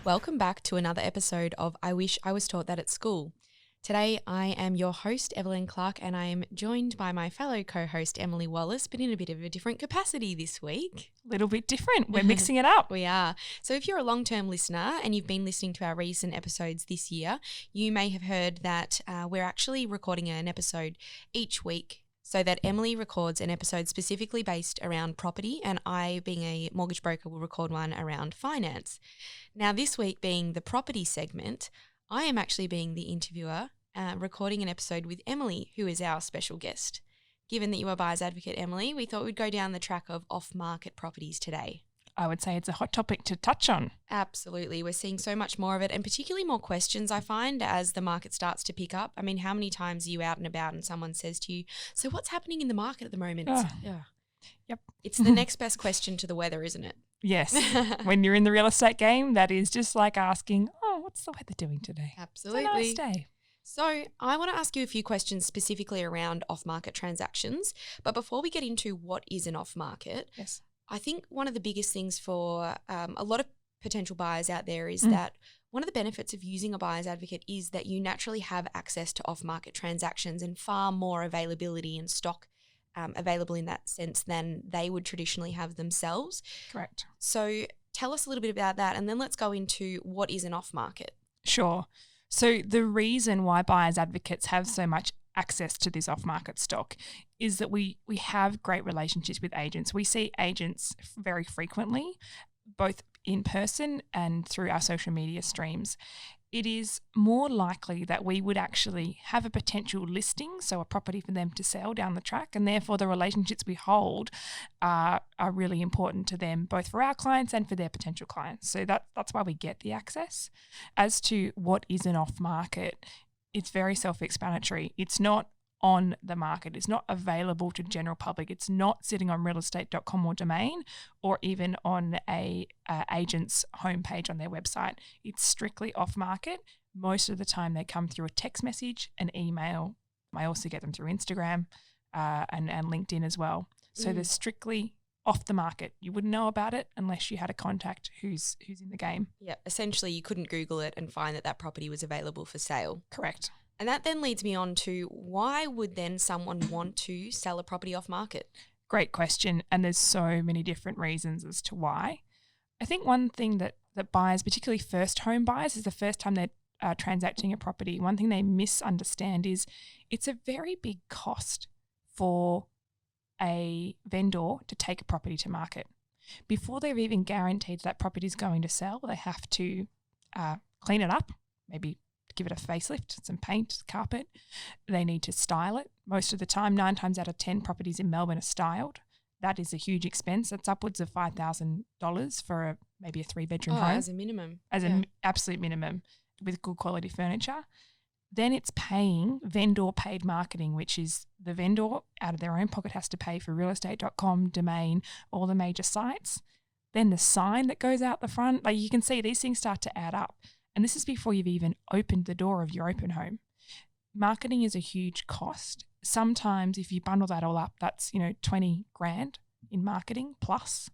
Welcome back to another episode of I Wish I Was Taught That at School. Today I am your host, Evelyn Clark, and I am joined by my fellow co-host, Emily Wallace, but in a bit of a different capacity this week. A little bit different. We're mixing it up. We are. So if you're a long-term listener and you've been listening to our recent episodes this year, you may have heard that we're actually recording an episode each week, so that Emily records an episode specifically based around property, and I, being a mortgage broker, will record one around finance. Now, this week being the property segment, I am actually being the interviewer, recording an episode with Emily, who is our special guest. Given that you are a buyer's advocate, Emily, we thought we'd go down the track of off-market properties today. I would say it's a hot topic to touch on. Absolutely. We're seeing so much more of it, and particularly more questions, I find, as the market starts to pick up. I mean, how many times are you out and about and someone says to you, so what's happening in the market at the moment? Yep. It's the next best question to the weather, isn't it? Yes. When you're in the real estate game, that is just like asking, what's the weather doing today? Absolutely. It's a nice day. So I want to ask you a few questions specifically around off-market transactions. But before we get into what is an off-market, yes, I think one of the biggest things for a lot of potential buyers out there is that one of the benefits of using a buyer's advocate is that you naturally have access to off-market transactions and far more availability and stock available in that sense than they would traditionally have themselves. Correct. So tell us a little bit about that, and then let's go into what is an off-market. Sure. So the reason why buyers advocates have so much access to this off-market stock is that we have great relationships with agents. We see agents very frequently, both in person and through our social media streams. It is more likely that we would actually have a potential listing, so a property for them to sell down the track, and therefore the relationships we hold are really important to them, both for our clients and for their potential clients. So that's why we get the access. As to what is an off-market, it's very self-explanatory. It's not on the market. It's not available to general public. It's not sitting on realestate.com or Domain, or even on a agent's homepage on their website. It's strictly off market. Most of the time they come through a text message, an email. I also get them through Instagram and LinkedIn as well. So they're strictly off the market. You wouldn't know about it unless you had a contact who's in the game. Yeah, essentially you couldn't Google it and find that property was available for sale. Correct. And that then leads me on to, why would then someone want to sell a property off market? Great question. And there's so many different reasons as to why. I think one thing that buyers, particularly first home buyers, is the first time they're transacting a property. One thing they misunderstand is it's a very big cost for a vendor to take a property to market. Before they've even guaranteed that property is going to sell, they have to clean it up, maybe give it a facelift, some paint, carpet. They need to style it. Most of the time, 9 times out of 10 properties in Melbourne are styled. That is a huge expense. That's upwards of $5,000 for maybe a 3-bedroom home. As a minimum. As an absolute minimum, with good quality furniture. Then it's paying vendor paid marketing, which is the vendor out of their own pocket has to pay for realestate.com, Domain, all the major sites. Then the sign that goes out the front, like you can see these things start to add up. And this is before you've even opened the door of your open home. Marketing is a huge cost. Sometimes if you bundle that all up, that's, $20,000 in marketing plus.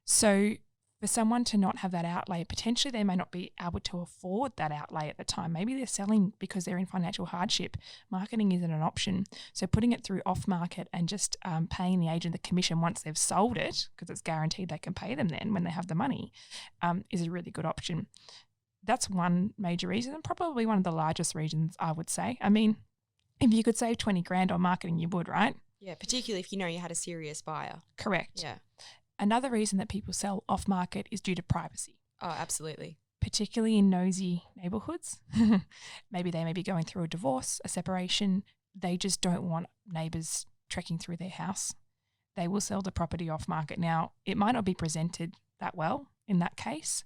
So for someone to not have that outlay, potentially they may not be able to afford that outlay at the time. Maybe they're selling because they're in financial hardship. Marketing isn't an option. So putting it through off market and just paying the agent the commission once they've sold it, because it's guaranteed they can pay them then when they have the money, is a really good option. That's one major reason, and probably one of the largest reasons, I would say. I mean, if you could save $20,000 on marketing, you would, right? Yeah, particularly if you know you had a serious buyer. Correct. Yeah. Another reason that people sell off market is due to privacy. Oh, absolutely. Particularly in nosy neighbourhoods. Maybe they may be going through a divorce, a separation. They just don't want neighbours trekking through their house. They will sell the property off market. Now, it might not be presented that well in that case,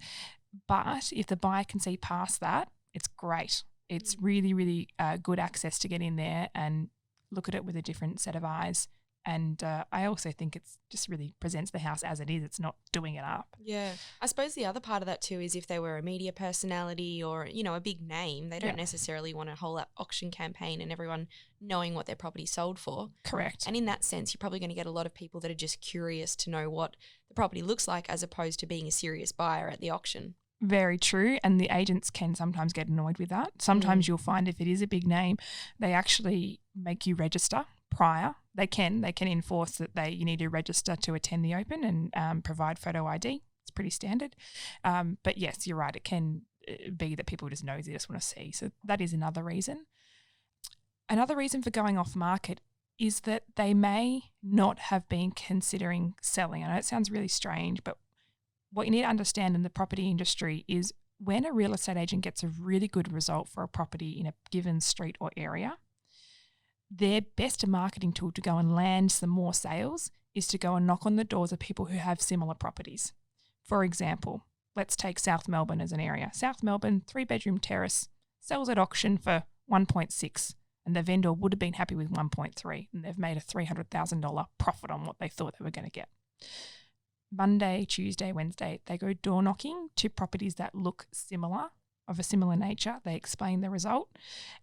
but if the buyer can see past that, it's great. It's really, really good access to get in there and look at it with a different set of eyes. And I also think it's just really presents the house as it is. It's not doing it up. Yeah. I suppose the other part of that too is if they were a media personality or, a big name, they don't necessarily want a whole auction campaign and everyone knowing what their property sold for. Correct. And in that sense, you're probably going to get a lot of people that are just curious to know what the property looks like as opposed to being a serious buyer at the auction. Very true. And the agents can sometimes get annoyed with that. Sometimes you'll find if it is a big name, they actually make you register prior. They can enforce that you need to register to attend the open and provide photo ID. It's pretty standard. But yes, you're right. It can be that people just nosy, just want to see. So that is another reason. Another reason for going off market is that they may not have been considering selling. I know it sounds really strange, but what you need to understand in the property industry is when a real estate agent gets a really good result for a property in a given street or area, their best marketing tool to go and land some more sales is to go and knock on the doors of people who have similar properties. For example, let's take South Melbourne as an area. South Melbourne, 3-bedroom terrace, sells at auction for 1.6, and the vendor would have been happy with 1.3, and they've made a $300,000 profit on what they thought they were going to get. Monday, Tuesday, Wednesday, they go door knocking to properties that look similar, of a similar nature. They explain the result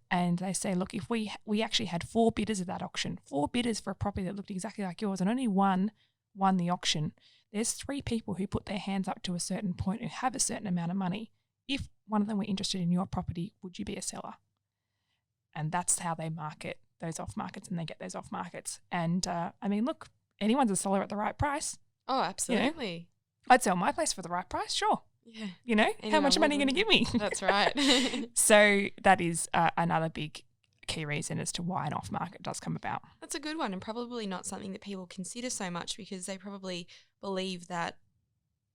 and they say, look, if we actually had 4 bidders at that auction, 4 bidders for a property that looked exactly like yours, and only one won the auction, there's 3 people who put their hands up to a certain point who have a certain amount of money. If one of them were interested in your property, would you be a seller? And that's how they market those off markets, and they get those off markets. And look, anyone's a seller at the right price. Oh, absolutely. You know, I'd sell my place for the right price, sure. Yeah. You know, how much money are you going to give me? That's right. So that is another big key reason as to why an off market does come about. That's a good one, and probably not something that people consider so much because they probably believe that,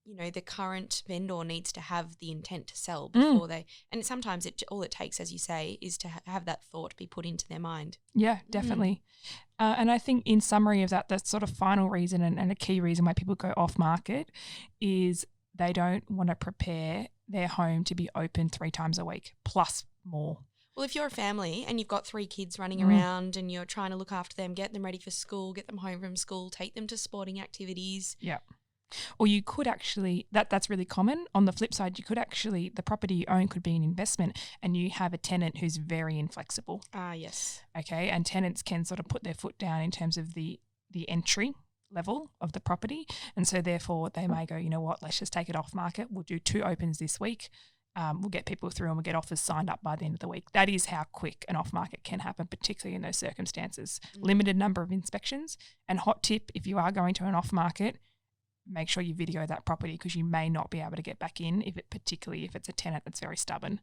you know, the current vendor needs to have the intent to sell before they, and sometimes all it takes, as you say, is to have that thought be put into their mind. Yeah, definitely. And I think in summary of that, the sort of final reason and a key reason why people go off market is they don't want to prepare their home to be open 3 times a week plus more. Well, if you're a family and you've got 3 kids running around and you're trying to look after them, get them ready for school, get them home from school, take them to sporting activities. Yeah. Or you could actually, that's really common. On the flip side, you could actually, the property you own could be an investment and you have a tenant who's very inflexible. Yes. Okay. And tenants can sort of put their foot down in terms of the entry level of the property. And so therefore they may go, you know what, let's just take it off market. We'll do 2 opens this week. We'll get people through and we'll get offers signed up by the end of the week. That is how quick an off market can happen, particularly in those circumstances. Limited number of inspections. And hot tip, if you are going to an off market, make sure you video that property because you may not be able to get back in particularly if it's a tenant that's very stubborn.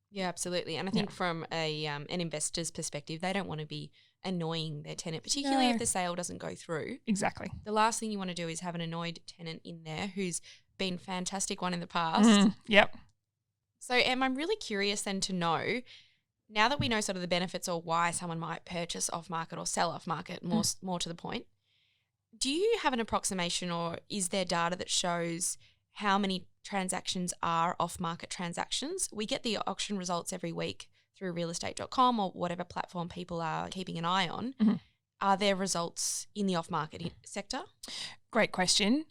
Yeah, absolutely. And I think from an investor's perspective, they don't want to be annoying their tenant, particularly if the sale doesn't go through. Exactly. The last thing you want to do is have an annoyed tenant in there who's been a fantastic one in the past. Yep. So Em, I'm really curious then to know, now that we know sort of the benefits or why someone might purchase off market or sell off market, more to the point, do you have an approximation or is there data that shows how many transactions are off-market transactions? We get the auction results every week through realestate.com or whatever platform people are keeping an eye on. Are there results in the off-market sector? Great question.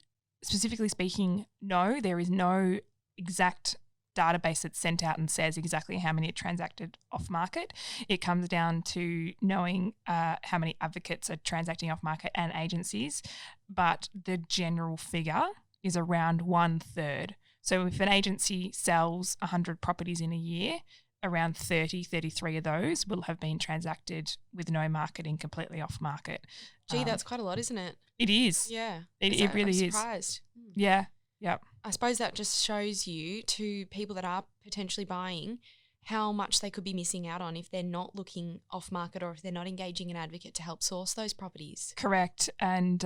Specifically speaking, no, there is no exact database that's sent out and says exactly how many are transacted off market. It comes down to knowing how many advocates are transacting off market and agencies, but the general figure is around 1/3. So if an agency sells 100 properties in a year, around 33 of those will have been transacted with no marketing, completely off market. Gee, that's quite a lot, isn't it? It is. Yeah. It really is. I'm surprised. Yeah. Yep. I suppose that just shows you to people that are potentially buying how much they could be missing out on if they're not looking off market or if they're not engaging an advocate to help source those properties. Correct. And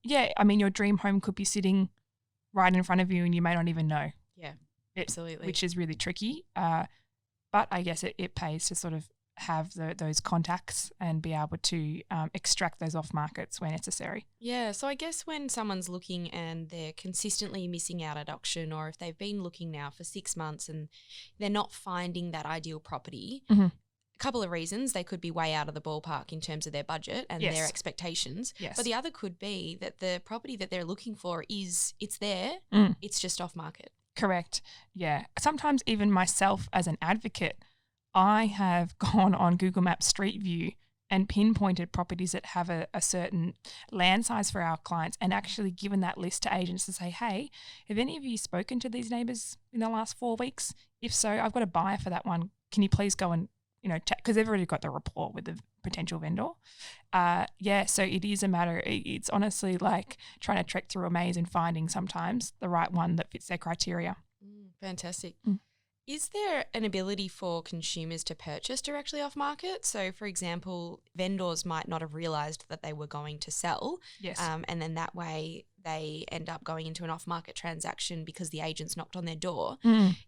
your dream home could be sitting right in front of you and you may not even know. Yeah, absolutely. Which is really tricky. But I guess it pays to sort of have those contacts and be able to extract those off markets where necessary. Yeah, so I guess when someone's looking and they're consistently missing out at auction, or if they've been looking now for 6 months and they're not finding that ideal property, a couple of reasons. They could be way out of the ballpark in terms of their budget and their expectations. Yes. But the other could be that the property that they're looking for it's there, it's just off market. Correct. Yeah. Sometimes even myself as an advocate, I have gone on Google Maps Street View and pinpointed properties that have a certain land size for our clients, and actually given that list to agents to say, hey, have any of you spoken to these neighbours in the last 4 weeks? If so, I've got a buyer for that one. Can you please go and, check? Because they've already got the rapport with the potential vendor. So it is a matter, it's honestly like trying to trek through a maze and finding sometimes the right one that fits their criteria. Fantastic. Is there an ability for consumers to purchase directly off market? So, for example, vendors might not have realised that they were going to sell. Yes. And then that way they end up going into an off market transaction because the agents knocked on their door.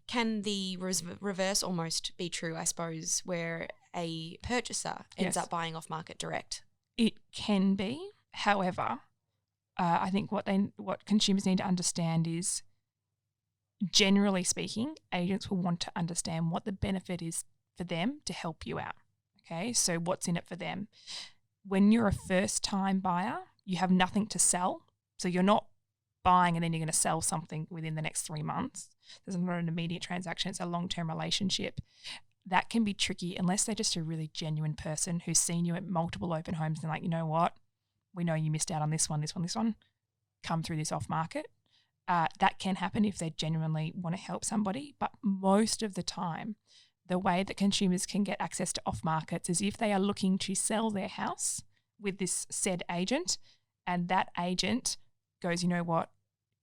Can the reverse almost be true, I suppose, where a purchaser ends up buying off market direct? It can be. However, I think what consumers need to understand is, generally speaking, agents will want to understand what the benefit is for them to help you out. Okay, so what's in it for them? When you're a first-time buyer, you have nothing to sell. So you're not buying and then you're going to sell something within the next 3 months. There's not an immediate transaction. It's a long-term relationship. That can be tricky unless they're just a really genuine person who's seen you at multiple open homes and like, you know what? We know you missed out on this one. Come through this off-market. That can happen if they genuinely want to help somebody. But most of the time, the way that consumers can get access to off markets is if they are looking to sell their house with this said agent, and that agent goes, you know what,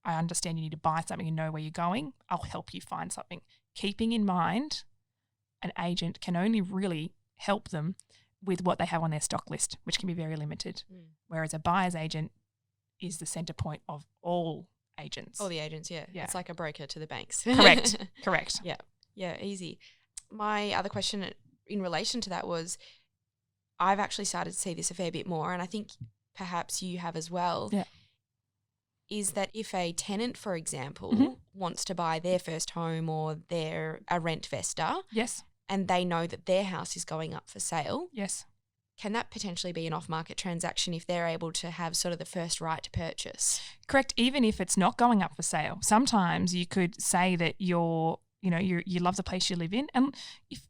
I understand you need to buy something and know where you're going. I'll help you find something. Keeping in mind, an agent can only really help them with what they have on their stock list, which can be very limited. Whereas a buyer's agent is the centre point of all agents. All the agents, yeah. It's like a broker to the banks. Correct. Yeah, easy. My other question in relation to that was, I've actually started to see this a fair bit more, and I think perhaps you have as well, is that if a tenant, for example, wants to buy their first home or they're a rent-vestor, and they know that their house is going up for sale, can that potentially be an off-market transaction if they're able to have sort of the first right to purchase? Correct. Even if it's not going up for sale, sometimes you could say that you love the place you live in. And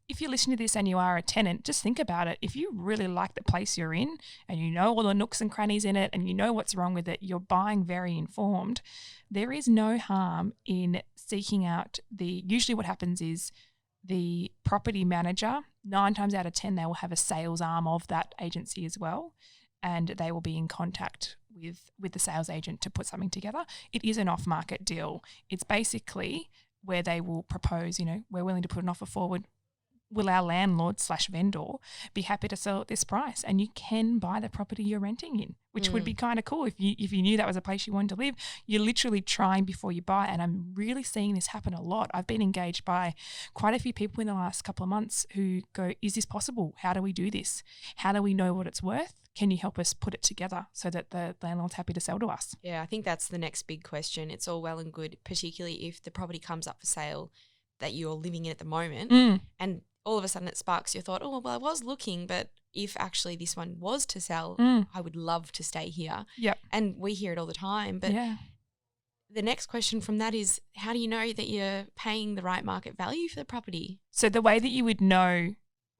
if you're listening to this and you are a tenant, just think about it. If you really like the place you're in and you know all the nooks and crannies in it and you know what's wrong with it, you're buying very informed, there is no harm in seeking out usually what happens is the property manager, 9 times out of 10, they will have a sales arm of that agency as well, and they will be in contact with the sales agent to put something together. It is an off-market deal. It's basically where they will propose, we're willing to put an offer forward. Will our landlord/vendor be happy to sell at this price? And you can buy the property you're renting in, which would be kind of cool if you knew that was a place you wanted to live. You're literally trying before you buy, and I'm really seeing this happen a lot. I've been engaged by quite a few people in the last couple of months who go, is this possible? How do we do this? How do we know what it's worth? Can you help us put it together so that the landlord's happy to sell to us? Yeah, I think that's the next big question. It's all well and good, particularly if the property comes up for sale that you're living in at the moment, and all of a sudden it sparks your thought, oh, well, I was looking, but if actually this one was to sell, I would love to stay here. And we hear it all the time. But the next question from that is, how do you know that you're paying the right market value for the property? So the way that you would know,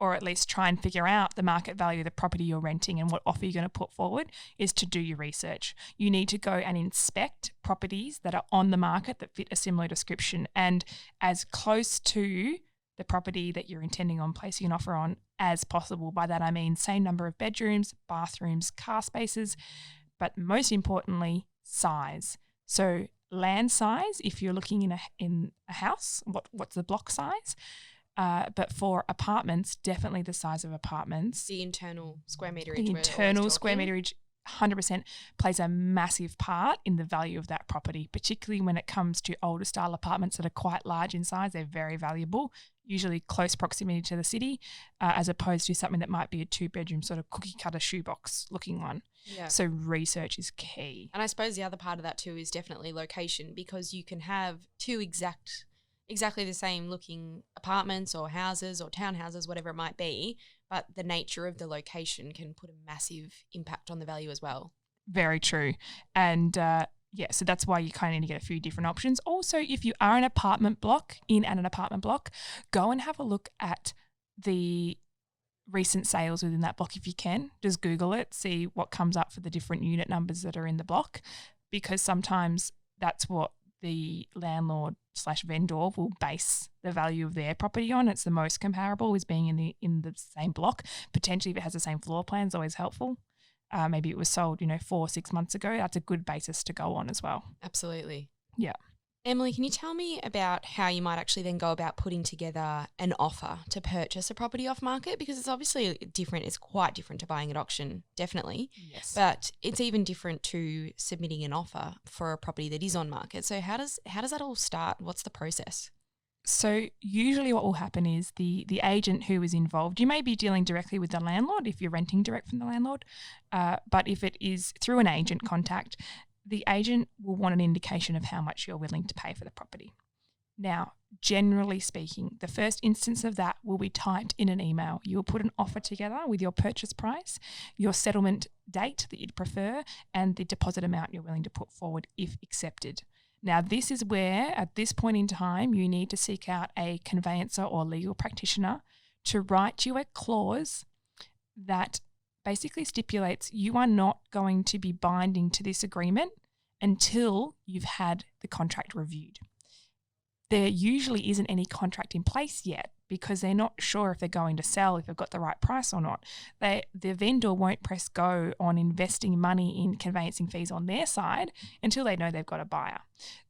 or at least try and figure out the market value of the property you're renting and what offer you're going to put forward, is to do your research. You need to go and inspect properties that are on the market that fit a similar description, and as close to the property that you're intending on placing an offer on as possible. By that I mean same number of bedrooms, bathrooms, car spaces, but most importantly, size. So land size, if you're looking in a house, what's the block size? But for apartments, definitely the size of apartments. The internal square meterage. The internal square meterage 100% plays a massive part in the value of that property, particularly when it comes to older style apartments that are quite large in size. They're very valuable, usually close proximity to the city, as opposed to something that might be a 2-bedroom sort of cookie cutter shoebox looking one. So research is key. And I suppose the other part of that too is definitely location, because you can have two exactly the same looking apartments or houses or townhouses, whatever it might be, but the nature of the location can put a massive impact on the value as well. Very true. And so that's why you kind of need to get a few different options. Also, if you are in an apartment block, go and have a look at the recent sales within that block if you can. Just Google it, see what comes up for the different unit numbers that are in the block, because sometimes that's what the landlord/vendor will base the value of their property on. It's the most comparable is being in the same block. Potentially, if it has the same floor plan, is always helpful. Maybe it was sold, 4 or 6 months ago. That's a good basis to go on as well. Absolutely. Yeah. Emily, can you tell me about how you might actually then go about putting together an offer to purchase a property off market? Because it's obviously different. It's quite different to buying at auction, definitely. Yes. But it's even different to submitting an offer for a property that is on market. So how does that all start? What's the process? So usually what will happen is the agent who is involved, you may be dealing directly with the landlord if you're renting direct from the landlord, but if it is through an agent contact, the agent will want an indication of how much you're willing to pay for the property. Now, generally speaking, the first instance of that will be typed in an email. You'll put an offer together with your purchase price, your settlement date that you'd prefer, and the deposit amount you're willing to put forward if accepted. Now, this is where, at this point in time, you need to seek out a conveyancer or legal practitioner to write you a clause that basically stipulates you are not going to be binding to this agreement until you've had the contract reviewed. There usually isn't any contract in place yet because they're not sure if they're going to sell, if they've got the right price or not. The vendor won't press go on investing money in conveyancing fees on their side until they know they've got a buyer.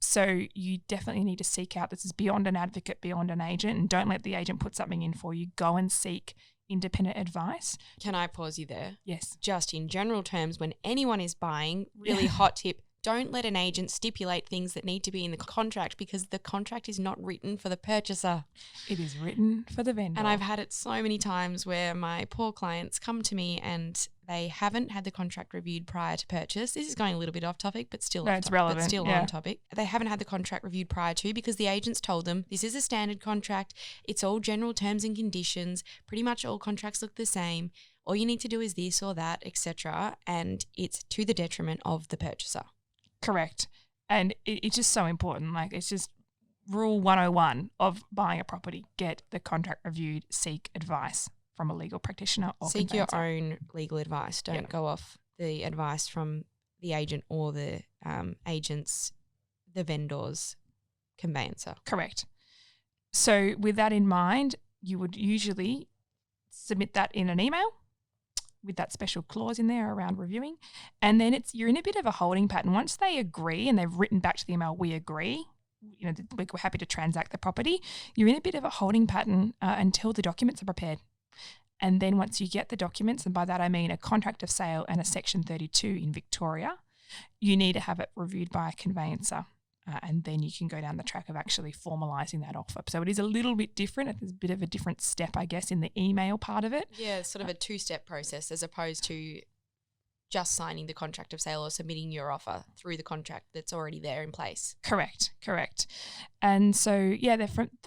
So you definitely need to seek out, this is beyond an advocate, beyond an agent, and don't let the agent put something in for you. Go and seek independent advice. Can I pause you there? Yes. Just in general terms, when anyone is buying, really hot tip, don't let an agent stipulate things that need to be in the contract because the contract is not written for the purchaser. It is written for the vendor. And I've had it so many times where my poor clients come to me and they haven't had the contract reviewed prior to purchase. This is going a little bit off topic, but still relevant. But still on topic. They haven't had the contract reviewed prior to because the agent's told them this is a standard contract. It's all general terms and conditions. Pretty much all contracts look the same. All you need to do is this or that, etc. And it's to the detriment of the purchaser. Correct. And it's just so important. Like, it's just rule 101 of buying a property. Get the contract reviewed, seek advice from a legal practitioner or seek your conveyancer. own legal advice. Don't go off the advice from the agent or the agent's, the vendor's conveyancer. Correct. So with that in mind, you would usually submit that in an email with that special clause in there around reviewing. And then you're in a bit of a holding pattern. Once they agree and they've written back to the email, we agree, we're happy to transact the property, you're in a bit of a holding pattern until the documents are prepared. And then once you get the documents, and by that I mean a contract of sale and a Section 32 in Victoria, you need to have it reviewed by a conveyancer. And then you can go down the track of actually formalising that offer. So it is a little bit different. It's a bit of a different step, I guess, in the email part of it. Yeah, sort of a two-step process as opposed to just signing the contract of sale or submitting your offer through the contract that's already there in place. Correct. And so,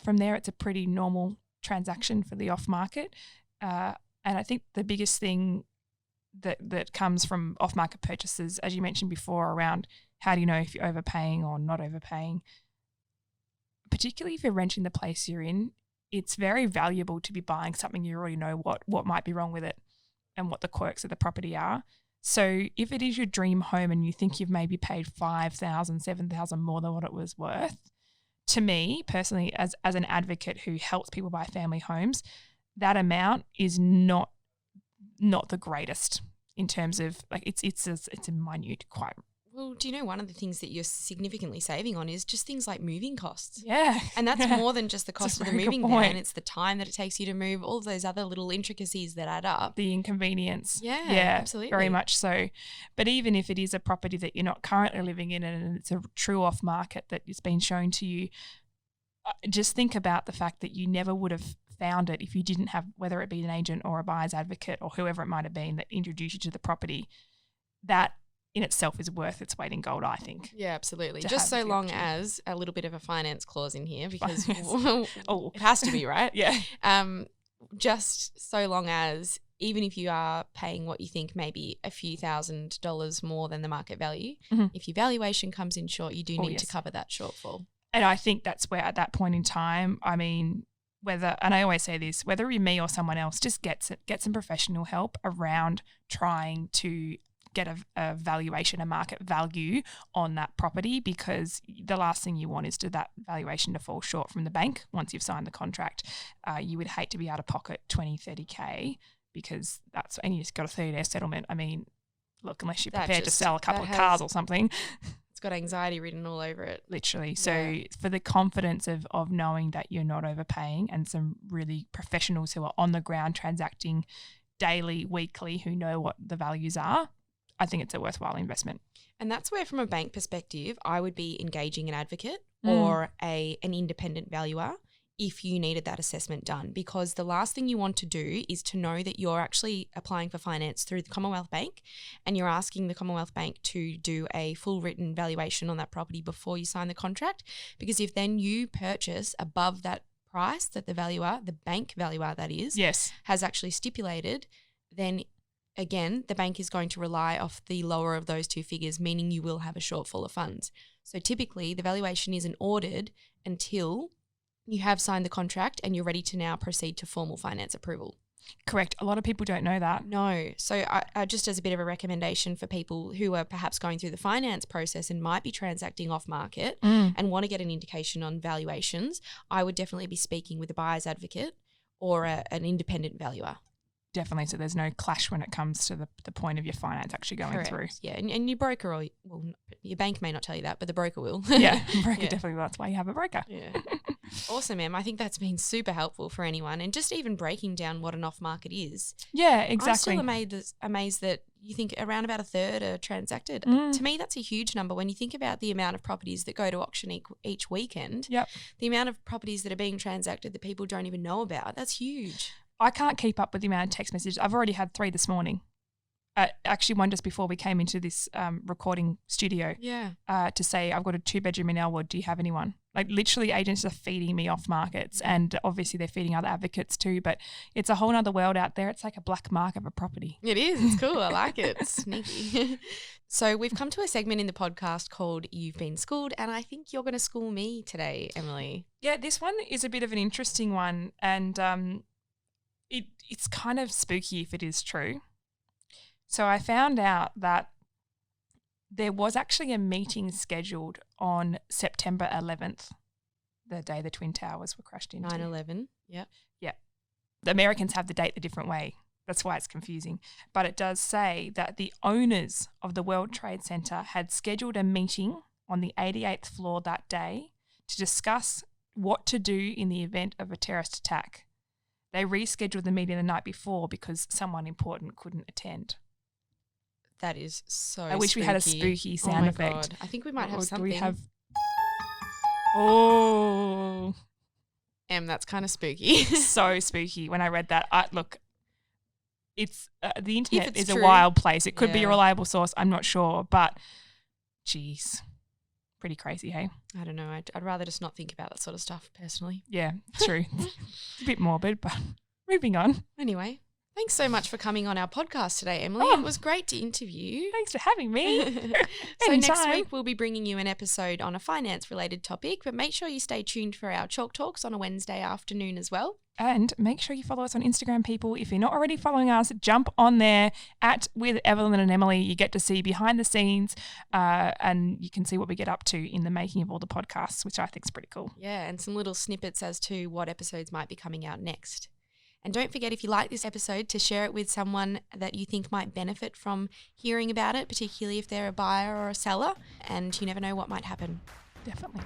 from there, it's a pretty normal transaction for the off-market. And I think the biggest thing that comes from off-market purchases, as you mentioned before, around how do you know if you're overpaying or not overpaying, particularly if you're renting the place you're in, it's very valuable to be buying something you already know what might be wrong with it and what the quirks of the property are. So if it is your dream home and you think you've maybe paid $5,000, $7,000 more than what it was worth, to me personally, as an advocate who helps people buy family homes, that amount is not the greatest in terms of, like, it's a minute quite. Well, do you know one of the things that you're significantly saving on is just things like moving costs? Yeah. And that's more than just the cost of the moving van. It's the time that it takes you to move, all of those other little intricacies that add up. The inconvenience. Yeah, absolutely. Very much so. But even if it is a property that you're not currently living in and it's a true off market that it's been shown to you, just think about the fact that you never would have found it if you didn't have, whether it be an agent or a buyer's advocate or whoever it might have been that introduced you to the property. That in itself is worth its weight in gold, I think. Yeah, absolutely. Just so long as a little bit of a finance clause in here, because it has to be, right? Yeah. Just so long as, even if you are paying what you think maybe a few $1,000s more than the market value, if your valuation comes in short, you do need to cover that shortfall. And I think that's where at that point in time, I mean, whether, and I always say this, whether you're me or someone else, just get some professional help around trying to get a valuation, a market value on that property, because the last thing you want is that valuation to fall short from the bank once you've signed the contract. You would hate to be out of pocket 20, 30K because and you just got a 30-day settlement. I mean, look, unless you're prepared to sell a couple of cars or something. It's got anxiety written all over it. Literally. So for the confidence of knowing that you're not overpaying, and some really professionals who are on the ground transacting daily, weekly, who know what the values are, I think it's a worthwhile investment. And that's where, from a bank perspective, I would be engaging an advocate or an independent valuer if you needed that assessment done, because the last thing you want to do is to know that you're actually applying for finance through the Commonwealth Bank and you're asking the Commonwealth Bank to do a full written valuation on that property before you sign the contract, because if then you purchase above that price that the bank valuer that is, has actually stipulated, then again, the bank is going to rely off the lower of those two figures, meaning you will have a shortfall of funds. So typically the valuation isn't ordered until you have signed the contract and you're ready to now proceed to formal finance approval. Correct. A lot of people don't know that. No. So I just as a bit of a recommendation for people who are perhaps going through the finance process and might be transacting off market and want to get an indication on valuations, I would definitely be speaking with a buyer's advocate or an independent valuer. Definitely, so there's no clash when it comes to the point of your finance actually going through. Yeah, and your broker, your bank may not tell you that, but the broker will. Yeah, broker definitely will. That's why you have a broker. Yeah. Awesome, Em. I think that's been super helpful for anyone, and just even breaking down what an off-market is. Yeah, exactly. I'm still amazed that you think around about a third are transacted. To me, that's a huge number when you think about the amount of properties that go to auction each weekend. Yep. The amount of properties that are being transacted that people don't even know about, that's huge. I can't keep up with the amount of text messages. I've already had 3 this morning. Actually, one just before we came into this recording studio. Yeah. To say, I've got a 2-bedroom in Elwood. Do you have anyone? Like, literally, agents are feeding me off markets, and obviously they're feeding other advocates too. But it's a whole other world out there. It's like a black mark of a property. It is. It's cool. I like it. It's sneaky. So we've come to a segment in the podcast called You've Been Schooled, and I think you're going to school me today, Emily. Yeah, this one is a bit of an interesting one, and it's kind of spooky if it is true. So I found out that there was actually a meeting scheduled on September 11th, the day the Twin Towers were crashed into. 9/11, yeah. Yeah. The Americans have the date a different way. That's why it's confusing. But it does say that the owners of the World Trade Center had scheduled a meeting on the 88th floor that day to discuss what to do in the event of a terrorist attack. They rescheduled the meeting the night before because someone important couldn't attend. That is so I wish spooky. we had a spooky sound effect. God. I think we might have something. Do we have? Oh. That's kind of spooky. So spooky. When I read that, it's the internet is true. a wild place. It could be a reliable source. I'm not sure, but geez, pretty crazy, hey? I don't know. I'd rather just not think about that sort of stuff personally. Yeah, true. It's a bit morbid, but moving on. Anyway, thanks so much for coming on our podcast today, Emily. It was great to interview. Thanks for having me. So next week we'll be bringing you an episode on a finance-related topic, but make sure you stay tuned for our Chalk Talks on a Wednesday afternoon as well. And make sure you follow us on Instagram, people. If you're not already following us, jump on there @with Evelyn and Emily. You get to see behind the scenes and you can see what we get up to in the making of all the podcasts, which I think is pretty cool. Yeah, and some little snippets as to what episodes might be coming out next. And don't forget, if you like this episode, to share it with someone that you think might benefit from hearing about it, particularly if they're a buyer or a seller, and you never know what might happen. Definitely.